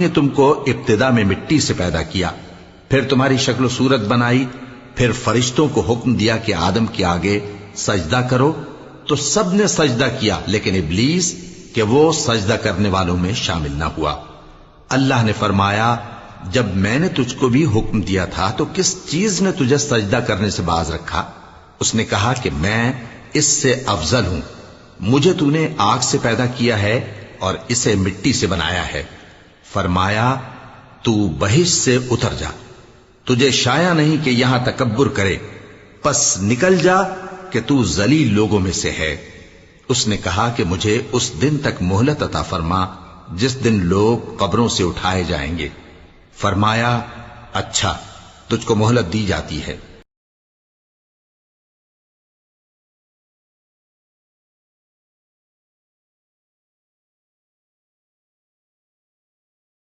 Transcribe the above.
نے تم کو ابتدا میں مٹی سے پیدا کیا، پھر تمہاری شکل و صورت بنائی، پھر فرشتوں کو حکم دیا کہ آدم کے آگے سجدہ کرو، تو سب نے سجدہ کیا لیکن ابلیس کہ وہ سجدہ کرنے والوں میں شامل نہ ہوا۔ اللہ نے فرمایا جب میں نے تجھ کو بھی حکم دیا تھا تو کس چیز نے تجھے سجدہ کرنے سے باز رکھا؟ اس نے کہا کہ میں اس سے افضل ہوں، مجھے تو نے آگ سے پیدا کیا ہے اور اسے مٹی سے بنایا ہے۔ فرمایا تو بہشت سے اتر جا، تجھے شایع نہیں کہ یہاں تکبر کرے، پس نکل جا کہ تو ذلیل لوگوں میں سے ہے۔ اس نے کہا کہ مجھے اس دن تک مہلت عطا فرما جس دن لوگ قبروں سے اٹھائے جائیں گے۔ فرمایا اچھا، تجھ کو مہلت دی جاتی ہے۔